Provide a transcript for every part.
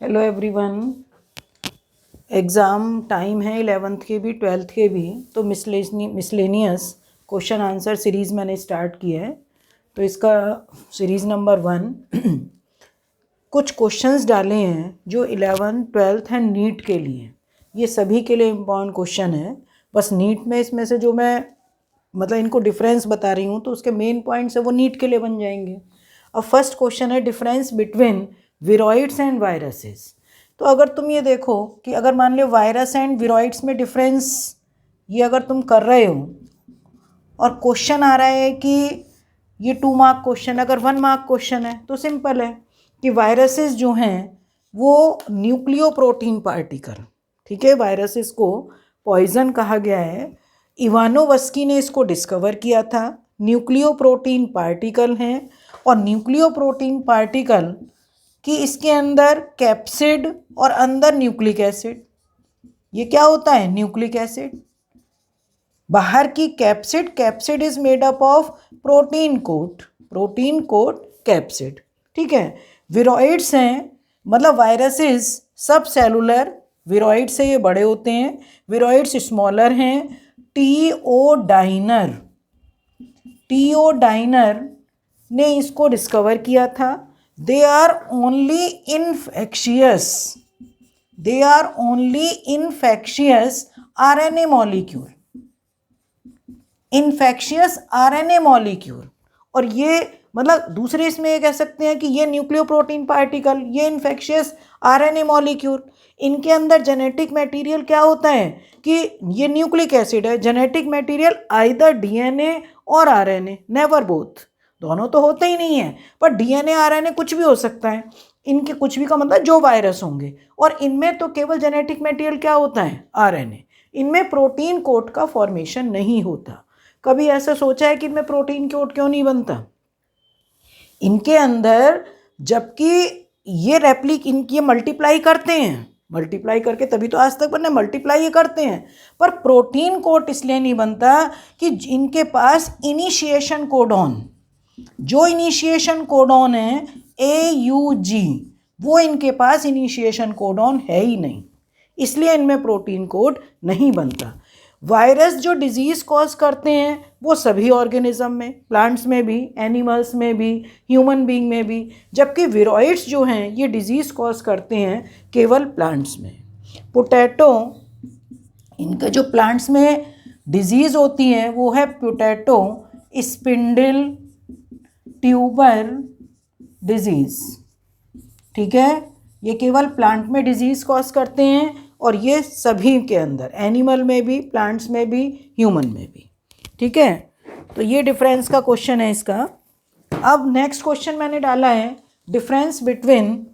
Hello everyone. Exam time है 11th के भी 12th के भी, तो मिसलेनियस क्वेश्चन आंसर सीरीज़ मैंने स्टार्ट की है। तो इसका सीरीज़ नंबर 1 कुछ क्वेश्चंस डाले हैं जो 11th 12th एंड नीट के लिए, ये सभी के लिए इम्पॉर्टेंट क्वेश्चन है। बस नीट में इसमें से जो मैं मतलब इनको डिफरेंस बता रही हूँ, तो उसके मेन पॉइंट्स है वो नीट के लिए बन जाएंगे। अब फर्स्ट क्वेश्चन है difference between viroids and viruses. तो अगर तुम ये देखो कि अगर मान लो वायरस एंड विरॉइड्स में डिफरेंस ये अगर तुम कर रहे हो और क्वेश्चन आ रहा है कि ये 2 मार्क क्वेश्चन, अगर 1 मार्क क्वेश्चन है तो सिंपल है कि वायरसेस जो हैं वो न्यूक्लियो प्रोटीन पार्टिकल, ठीक है, वायरसेस को पॉइजन कहा गया है। इवानोवस्की ने इसको डिस्कवर किया था। न्यूक्लियो प्रोटीन पार्टिकल हैं और न्यूक्लियो प्रोटीन पार्टिकल कि इसके अंदर कैप्सिड और अंदर न्यूक्लिक एसिड, ये क्या होता है न्यूक्लिक एसिड। बाहर की capsid is made up of protein coat capsid, ठीक है। विरॉइड्स हैं मतलब वायरसेस सब सेलुलर, विरॉइड से ये बड़े होते हैं, विरॉइड्स स्मॉलर हैं। टीओ डाइनर ने इसको डिस्कवर किया था। They are only infectious RNA molecule. और ये मतलब दूसरे इसमें ये कह सकते हैं कि ये न्यूक्लियो प्रोटीन पार्टिकल, ये इन्फेक्शियस आरएनए मॉलिक्यूल। इनके अंदर जेनेटिक मटेरियल क्या होता है कि ये न्यूक्लिक एसिड है, जेनेटिक मटेरियल आइदर डीएनए और आरएनए, नेवर बोथ, दोनों तो होते ही नहीं है, पर डीएनए आरएनए कुछ भी हो सकता है। इनके कुछ भी का मतलब जो वायरस होंगे, और इनमें तो केवल जेनेटिक मटेरियल क्या होता है आरएनए। इनमें प्रोटीन कोट का फॉर्मेशन नहीं होता। कभी ऐसा सोचा है कि इनमें प्रोटीन कोट क्यों नहीं बनता इनके अंदर, जबकि ये इनकी मल्टीप्लाई करते हैं, मल्टीप्लाई करके तभी तो आज तक बने, मल्टीप्लाई ये करते हैं, पर प्रोटीन कोट इसलिए नहीं बनता कि इनके पास इनिशिएशन कोडॉन, जो इनिशिएशन कोडॉन है AUG, वो इनके पास इनिशिएशन कोडॉन है ही नहीं, इसलिए इनमें प्रोटीन कोड नहीं बनता। वायरस जो डिजीज कॉज करते हैं वो सभी ऑर्गेनिज्म में, प्लांट्स में भी, एनिमल्स में भी, ह्यूमन बीइंग में भी, जबकि विरॉइड्स जो हैं ये डिजीज कॉज करते हैं केवल प्लांट्स में। पोटैटो, इनका जो प्लांट्स में डिजीज होती है वो है पोटैटो स्पिंडल ट्यूबर डिजीज, ठीक है। ये केवल प्लांट में डिजीज कॉज करते हैं और ये सभी के अंदर, एनिमल में भी, प्लांट्स में भी, ह्यूमन में भी, ठीक है। तो ये डिफरेंस का क्वेश्चन है इसका। अब नेक्स्ट क्वेश्चन मैंने डाला है difference between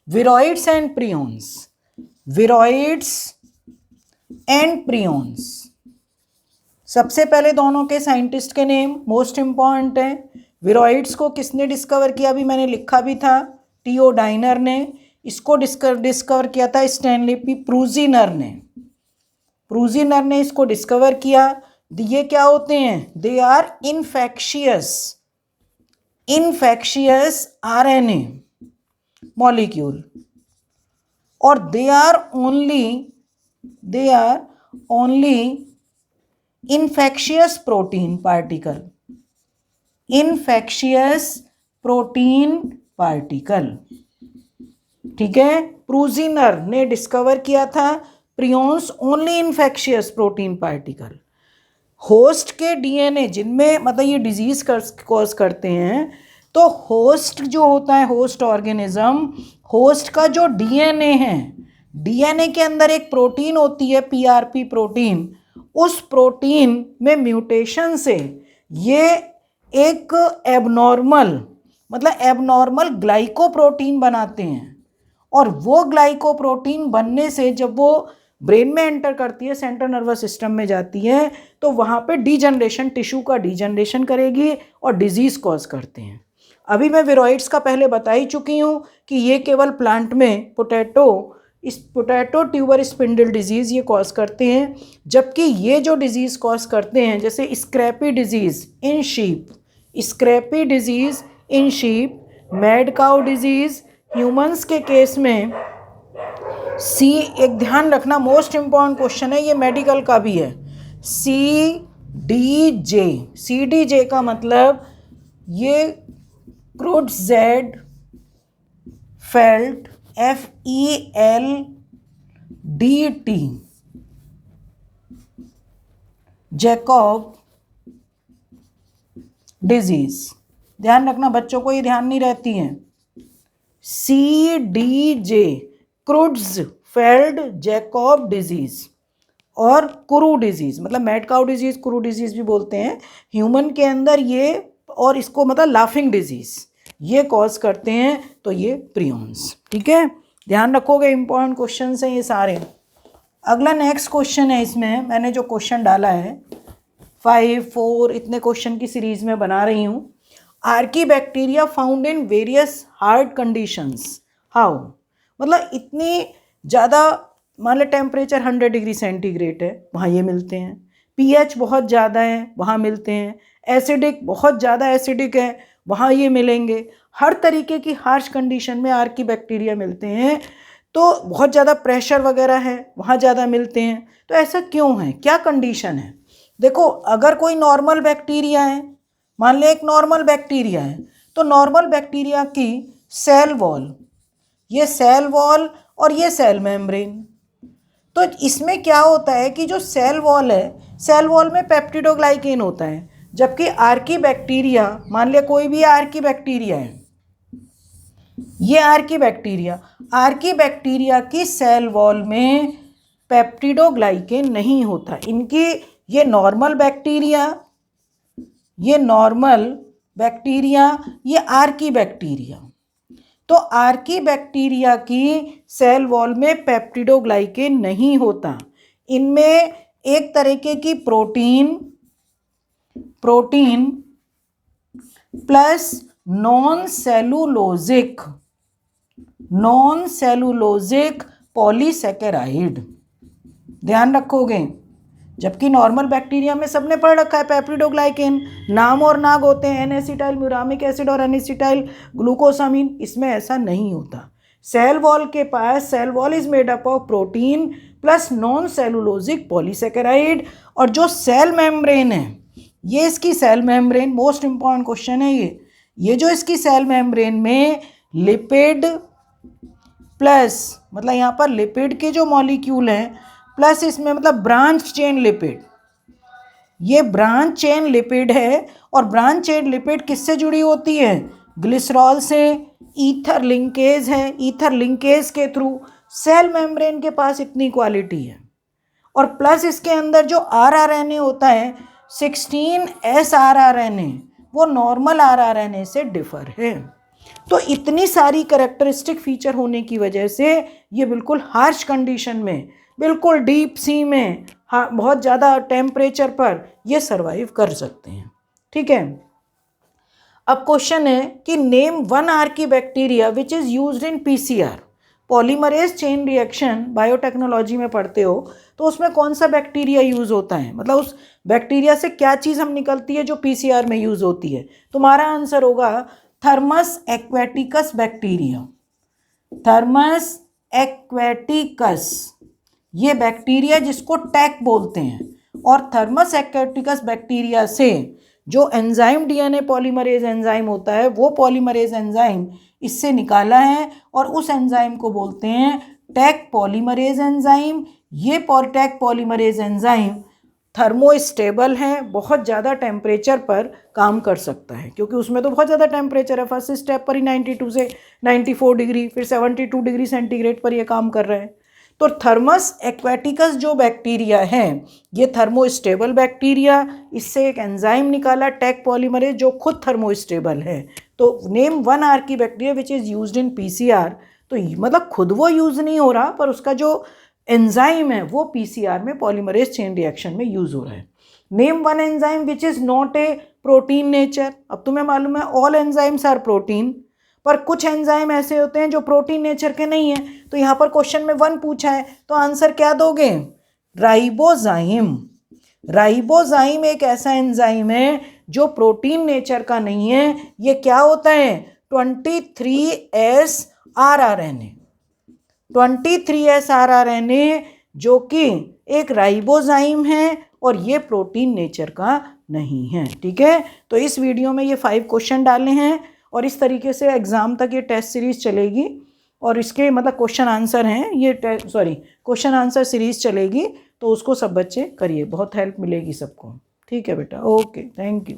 viroids and prions. सबसे पहले दोनों के साइंटिस्ट के नेम मोस्ट इंपॉर्टेंट है। विरॉइड्स को किसने डिस्कवर किया, अभी मैंने लिखा भी था, टीओ डाइनर ने। इसको डिस्कवर किया था स्टैनली पी प्रूजिनर ने इसको डिस्कवर किया। ये क्या होते हैं, they are infectious RNA molecule, और they are only infectious protein particle, ठीक है। प्रूजिनर ने डिस्कवर किया था prions only infectious protein particle. Host के डीएनए जिनमें मतलब ये डिजीज कॉज करते हैं, तो होस्ट जो होता है, होस्ट ऑर्गेनिज्म, होस्ट का जो डीएनए है, डीएनए के अंदर एक प्रोटीन होती है PRP प्रोटीन, उस प्रोटीन में म्यूटेशन से ये एक एबनॉर्मल ग्लाइकोप्रोटीन बनाते हैं, और वो ग्लाइकोप्रोटीन बनने से जब वो ब्रेन में एंटर करती है, सेंट्रल नर्वस सिस्टम में जाती है, तो वहाँ पे डिजनरेशन, टिश्यू का डिजनरेशन करेगी और डिजीज कॉज करते हैं। अभी मैं विरॉइड्स का पहले बता ही चुकी हूँ कि ये केवल प्लांट में, पोटैटो इस पोटैटो ट्यूबर स्पिंडल डिजीज़ ये कॉज करते हैं, जबकि ये जो डिजीज़ कॉज करते हैं जैसे scrapie disease in sheep, scrapie disease in sheep, mad cow disease humans के केस में सी, एक ध्यान रखना मोस्ट इम्पॉर्टेंट क्वेश्चन है, ये मेडिकल का भी है, CDJ। CDJ का मतलब ये क्रुट्ज़ेड फेल्ट FELDT जैकब डिजीज। ध्यान रखना बच्चों को ये ध्यान नहीं रहती है। CDJ क्रुट्ज़फेल्ड जैकब डिजीज और कुरू डिजीज, मतलब mad cow disease Kuru disease भी बोलते हैं ह्यूमन के अंदर ये, और इसको मतलब लाफिंग डिजीज ये कॉज करते हैं, तो ये प्रियॉन्स। ठीक है, ध्यान रखोगे, इंपॉर्टेंट क्वेश्चन हैं ये सारे। अगला नेक्स्ट क्वेश्चन है, इसमें मैंने जो क्वेश्चन डाला है 5, 4 इतने क्वेश्चन की सीरीज में बना रही हूँ। Archie bacteria found in various hard conditions, how, मतलब इतनी ज़्यादा, मान लो टेम्परेचर 100 डिग्री सेंटीग्रेड है, वहाँ ये मिलते हैं, pH बहुत ज़्यादा है, वहाँ मिलते हैं, एसिडिक, बहुत ज़्यादा एसिडिक है, वहाँ ये मिलेंगे, हर तरीके की हार्श कंडीशन में आर्की बैक्टीरिया मिलते हैं। तो बहुत ज़्यादा प्रेशर वगैरह है, वहाँ ज़्यादा मिलते हैं, तो ऐसा क्यों है, क्या कंडीशन है? देखो, अगर कोई नॉर्मल बैक्टीरिया है, मान लें एक नॉर्मल बैक्टीरिया है, तो नॉर्मल बैक्टीरिया की सेल वॉल, ये सेल वॉल और ये सेल मेम्ब्रेन, तो इसमें क्या होता है कि जो सेल वॉल है, सेल वॉल में पेप्टिडोग्लाइकेन होता है, जबकि आर्की बैक्टीरिया, मान लिया कोई भी आर्की बैक्टीरिया है, ये आर्की बैक्टीरिया की सेल वॉल में पेप्टिडोग्लाइकेन नहीं होता। इनकी ये नॉर्मल बैक्टीरिया, ये आर्की बैक्टीरिया, तो आर्की बैक्टीरिया की सेल वॉल में पेप्टिडोग्लाइकेन नहीं होता। इनमें एक तरीके की protein plus non cellulosic polysaccharide, ध्यान रखोगे। जबकि नॉर्मल बैक्टीरिया में सबने पढ़ रखा है पेप्टिडोग्लाइकेन, नाम और नाग होते हैं, N-एसिटाइल म्यूरामिक एसिड और N-एसिटाइल ग्लूकोसामिन, इसमें ऐसा नहीं होता। सेल वॉल के पास, cell wall is made up of protein plus non cellulosic polysaccharide, और जो सेल मेम्ब्रेन है, ये इसकी cell membrane, most important question है ये जो इसकी सेल मेम्ब्रेन में लिपिड प्लस, मतलब यहाँ पर लिपिड के जो मॉलिक्यूल हैं, प्लस इसमें मतलब ब्रांच चेन लिपिड, ये ब्रांच चेन लिपिड है, और ब्रांच चेन लिपिड किससे जुड़ी होती है, ग्लिसरॉल से, ईथर लिंकेज है, ईथर लिंकेज के थ्रू सेल मेम्ब्रेन के पास इतनी क्वालिटी है। और प्लस इसके अंदर जो RRNA होता है 16S RRNA, वो नॉर्मल RRNA से डिफर है। तो इतनी सारी कैरेक्टरिस्टिक फीचर होने की वजह से ये बिल्कुल हार्श कंडीशन में, बिल्कुल डीप सी में, बहुत ज़्यादा टेम्परेचर पर ये सर्वाइव कर सकते हैं। ठीक है, अब क्वेश्चन है कि name one Archie bacteria which is used in PCR, polymerase chain reaction biotechnology में पढ़ते हो, तो उसमें कौन सा बैक्टीरिया यूज़ होता है, मतलब उस बैक्टीरिया से क्या चीज़ हम निकलती है जो PCR में यूज़ होती है। तुम्हारा आंसर होगा Thermus aquaticus bacteria, Thermus aquaticus, ये बैक्टीरिया जिसको टैक बोलते हैं। और थर्मस एक्वेटिकस बैक्टीरिया से जो एंजाइम DNA पॉलीमरेज एंजाइम होता है, वो पॉलीमरेज एंजाइम इससे निकाला है, और उस एंजाइम को बोलते हैं टैक पॉलीमरेज एंजाइम। ये टैक पॉलीमरेज एंजाइम थर्मोस्टेबल है, बहुत ज़्यादा टेम्परेचर पर काम कर सकता है, क्योंकि उसमें तो बहुत ज़्यादा टेम्परेचर है, फर्स्ट स्टेप पर ही 92 से 94 डिग्री, फिर 72 डिग्री सेंटीग्रेड पर ये काम कर रहा है। तो थर्मस एक्वेटिकस जो बैक्टीरिया है, ये थर्मोस्टेबल बैक्टीरिया, इससे एक एंजाइम निकाला टैक पॉलीमरेज जो खुद थर्मोस्टेबल है। तो name one Archie bacteria which is used in PCR, तो मतलब खुद वो यूज़ नहीं हो रहा, पर उसका जो एंजाइम है वो PCR में पॉलीमरेज चेन रिएक्शन में यूज़ हो रहा है। Name one enzyme which is not a protein nature, अब तुम्हें मालूम है ऑल एंजाइम्स आर प्रोटीन, पर कुछ एंजाइम ऐसे होते हैं जो प्रोटीन नेचर के नहीं है। तो यहाँ पर क्वेश्चन में 1 पूछा है तो आंसर क्या दोगे? राइबोजाइम। राइबोजाइम एक ऐसा एंजाइम है जो प्रोटीन नेचर का नहीं है। ये क्या होता है? 23S rRNA। 23S rRNA जो कि एक राइबोजाइम है और ये प्रोटीन नेचर का नहीं है। ठीक है, तो इस वीडियो में ये 5 क्वेश्चन डाले हैं और इस तरीके से एग्ज़ाम तक ये टेस्ट सीरीज़ चलेगी और इसके मतलब क्वेश्चन आंसर हैं ये क्वेश्चन आंसर सीरीज़ चलेगी। तो उसको सब बच्चे करिए, बहुत हेल्प मिलेगी सबको। ठीक है बेटा, ओके, थैंक यू।